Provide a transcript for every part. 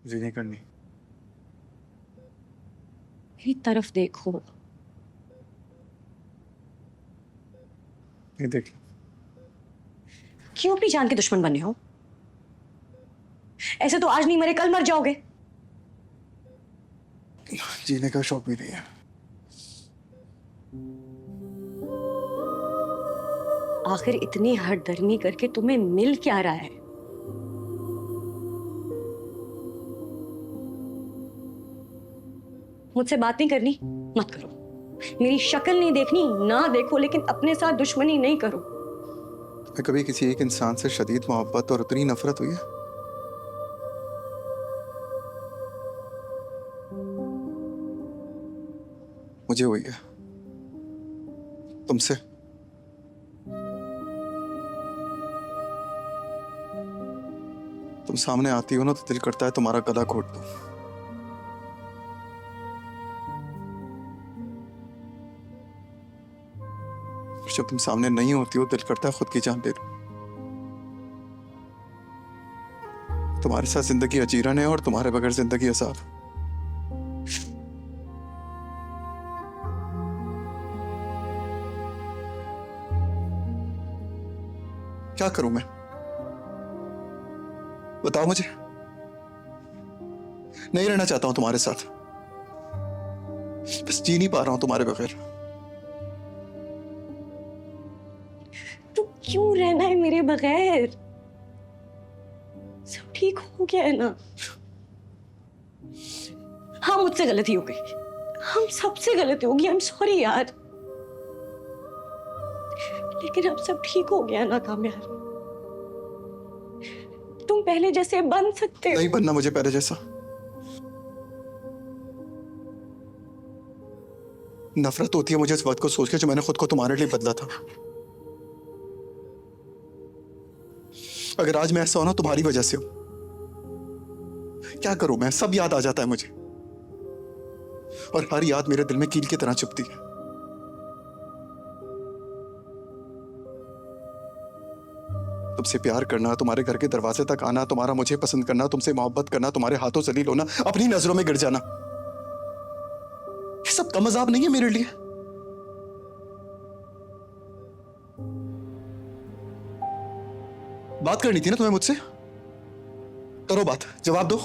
मुझे नहीं करनी। मेरी तरफ देखो। नहीं देख। क्यों अपनी जान के दुश्मन बने हो? ऐसे तो आज नहीं मरे कल मर जाओगे। जीने का शौक भी नहीं है। आखिर इतनी हठधर्मी करके तुम्हें मिल क्या रहा है? मुझसे बात नहीं करनी, मत करो। मेरी शक्ल नहीं देखनी, ना देखो, लेकिन अपने साथ दुश्मनी नहीं करो। मैं कभी किसी एक इंसान से शदीद मोहब्बत और उतनी नफरत हुई है? मुझे हुई है। तुमसे। तुम सामने आती हो ना तो दिल करता है तुम्हारा गला घोट दूं। जब तुम सामने नहीं होती हो दिल करता है खुद की जान ले लूं। तुम्हारे साथ जिंदगी अजीरन है और तुम्हारे बगैर जिंदगी अजाब। क्या करूं मैं? बताओ मुझे। नहीं रहना चाहता हूं तुम्हारे साथ। बस जी नहीं पा रहा हूं तुम्हारे बगैर। तो क्यों रहना है मेरे बगैर? सब ठीक हो गया है ना? हाँ, मुझसे गलती हो गई, हम सबसे गलती होगी। आई एम सॉरी यार, लेकिन अब सब ठीक हो गया ना कामयाब। तुम पहले जैसे बन सकते हो। नहीं बनना मुझे पहले जैसा। नफरत होती है मुझे इस बात को सोच के जो मैंने खुद को तुम्हारे लिए बदला था। अगर आज मैं ऐसा हो ना तुम्हारी वजह से हो। क्या करूं मैं? सब याद आ जाता है मुझे और हर याद मेरे दिल में कील की तरह चुभती है। तुमसे प्यार करना, तुम्हारे घर के दरवाजे तक आना, तुम्हारा मुझे पसंद करना, तुमसे मोहब्बत करना, तुम्हारे हाथों जलील होना, अपनी नजरों में गिर जाना, ये सब कम अजाब नहीं है मेरे लिए? बात करनी थी ना तुम्हें मुझसे? करो बात, जवाब दो।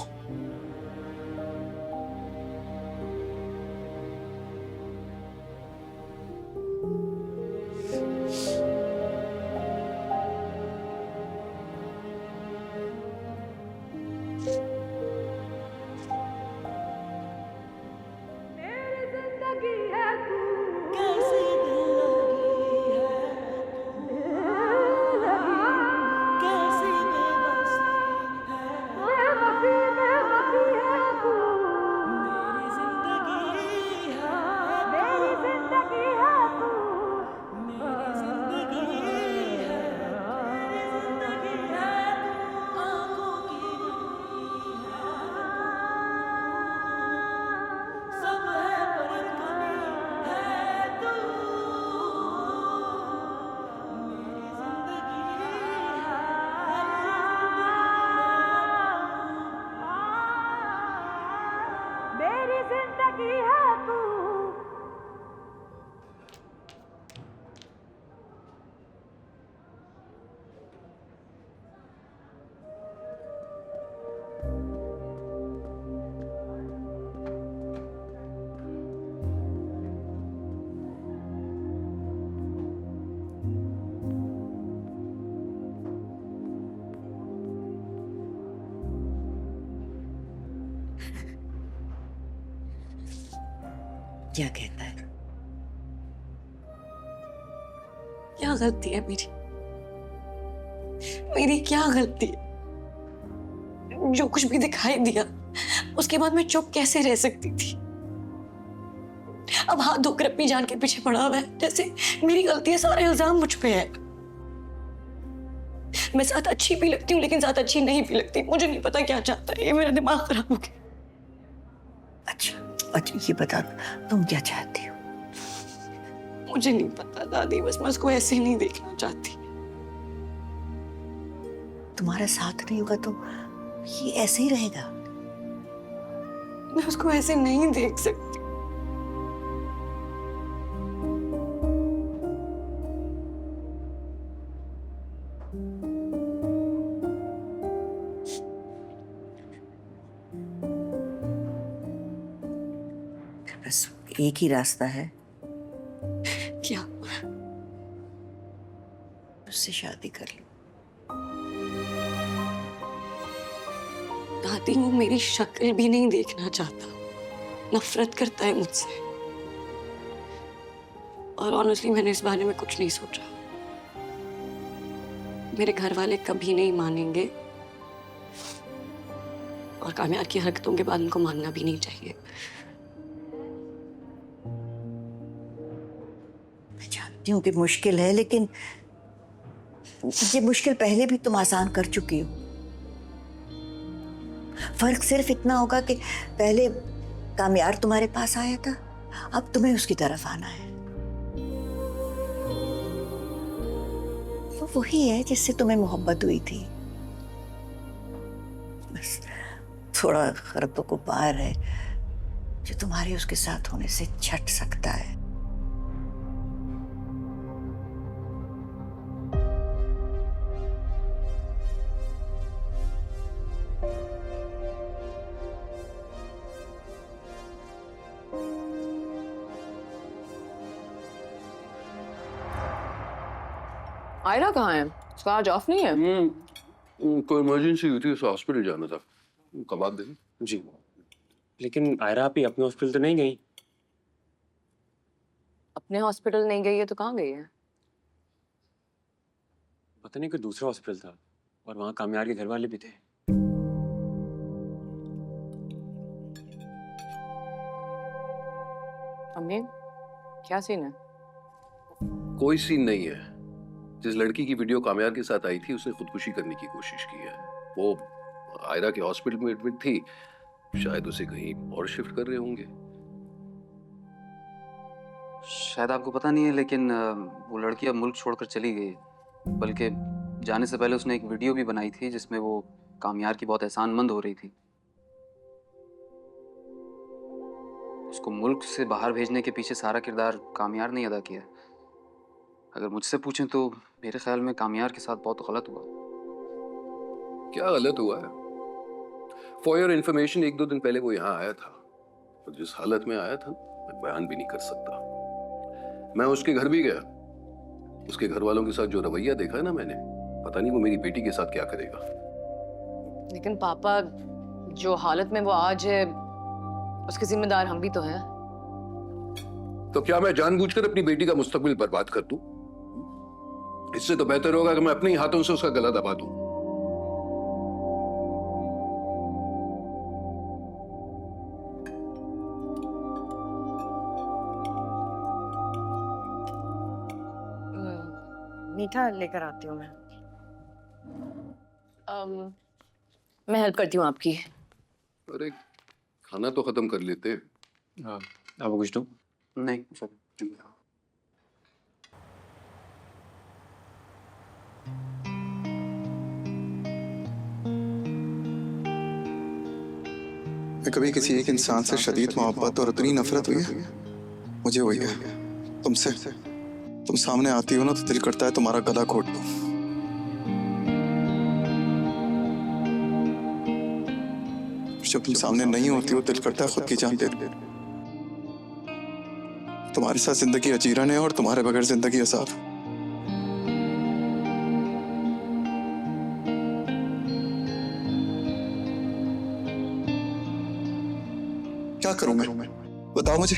क्या कहता है? क्या गलती है मेरी? मेरी क्या गलती है? जो कुछ भी दिखाई दिया उसके बाद मैं चुप कैसे रह सकती थी? अब हाथ धोकर अपनी जान के पीछे पड़ा हुआ है, जैसे मेरी गलती है, सारे इल्जाम मुझ पे है। मैं साथ अच्छी भी लगती हूँ लेकिन साथ अच्छी नहीं भी लगती। मुझे नहीं पता क्या चाहता है, ये मेरा दिमाग खराब हो गया। अच्छा ये बता, तुम क्या चाहती हो? मुझे नहीं पता दादी, बस मैं उसको ऐसे नहीं देखना चाहती। तुम्हारा साथ नहीं होगा तो ये ऐसे ही रहेगा। मैं उसको ऐसे नहीं देख सकती। बस एक ही रास्ता है, क्या? उससे शादी कर लो। दादी, वो मेरी शक्ल भी नहीं देखना चाहता, नफरत करता है मुझसे। और ऑनेस्टली मैंने इस बारे में कुछ नहीं सोचा। मेरे घर वाले कभी नहीं मानेंगे और कामयार की हरकतों के बाद उनको मानना भी नहीं चाहिए। मैं जानती हूँ कि मुश्किल है, लेकिन ये मुश्किल पहले भी तुम आसान कर चुकी हो। फर्क सिर्फ इतना होगा कि पहले कामयार तुम्हारे पास आया था, अब तुम्हें उसकी तरफ आना है। वो वही है जिससे तुम्हें मोहब्बत हुई थी, बस थोड़ा खरतों को पार है जो तुम्हारे उसके साथ होने से छट सकता है। आयरा कहाँ है? उसका आज ऑफ नहीं है? कोई इमरजेंसी हुई थी, उसे हॉस्पिटल जाना था। कबाब दे जी, लेकिन आयरा आप ही अपने हॉस्पिटल तो नहीं गई? अपने हॉस्पिटल नहीं गई है तो कहाँ गई है? पता नहीं, कोई दूसरा हॉस्पिटल था और वहाँ कामयार के घर वाले भी थे। अम्मी, क्या सीन है? कोई सीन नहीं है। जिस लड़की की वीडियो कामयार के साथ आई थी, उसने खुदकुशी करने की कोशिश की है। वो आयरा के हॉस्पिटल में एडमिट थी, शायद उसे कहीं और शिफ्ट कर रहे होंगे। शायद आपको पता नहीं है, लेकिन वो लड़की अब मुल्क छोड़कर चली गई। बल्कि जाने से पहले उसने एक वीडियो भी बनाई थी जिसमें वो कामयार की बहुत एहसानमंद हो रही थी। उसको मुल्क से बाहर भेजने के पीछे सारा किरदार कामयार ने अदा किया। अगर मुझसे पूछें तो मेरे ख्याल में कामयार के साथ बहुत गलत हुआ। क्या गलत हुआ है? फॉर योर इन्फॉर्मेशन, 1-2 दिन पहले वो यहाँ आया था, और जिस हालत में आया था मैं बयान भी नहीं कर सकता। मैं उसके घर भी गया। उसके घर वालों के साथ जो रवैया देखा है ना मैंने, पता नहीं वो मेरी बेटी के साथ क्या करेगा। लेकिन पापा, जो हालत में वो आज है उसके जिम्मेदार हम भी तो हैं। तो क्या मैं जानबूझकर अपनी बेटी का मुस्तकबिल बर्बाद कर दूं? इससे तो बेहतर होगा कि मैं अपने ही हाथों से उसका गला दबा दूं। मीठा लेकर आती हूँ मैं। मैं हेल्प करती हूँ आपकी। अरे खाना तो खत्म कर लेते। आपको कुछ दूं? नहीं सर। मैं कभी किसी एक इंसान से शदीद मोहब्बत और उतनी नफरत हुई है, मुझे वही है तुमसे। तुम सामने आती हो ना तो दिल करता है तुम्हारा गला घोट दूं। जब तुम सामने नहीं होती हो दिल करता है खुद की जान दे दूं। तुम्हारे साथ जिंदगी अजीरन है और तुम्हारे बगैर जिंदगी अजाब। क्या करूं मैं? बताओ मुझे।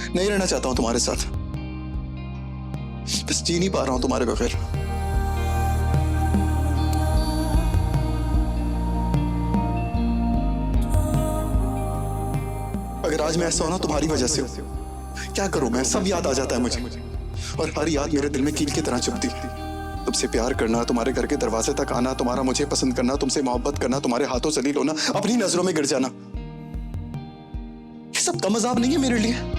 नहीं रहना चाहता हूं तुम्हारे साथ, बस जी नहीं पा रहा हूं तुम्हारे बगैर। अगर आज मैं ऐसा हो ना तुम्हारी वजह से हो, क्या करूं मैं? सब याद आ जाता है मुझे, और हर याद मेरे दिल में कील की तरह चुभती है। तुमसे प्यार करना, तुम्हारे घर के दरवाजे तक आना, तुम्हारा मुझे पसंद करना, तुमसे मोहब्बत करना, तुम्हारे हाथों जलील होना, अपनी नजरों में गिर जाना, ये सब कम अजाब नहीं है मेरे लिए?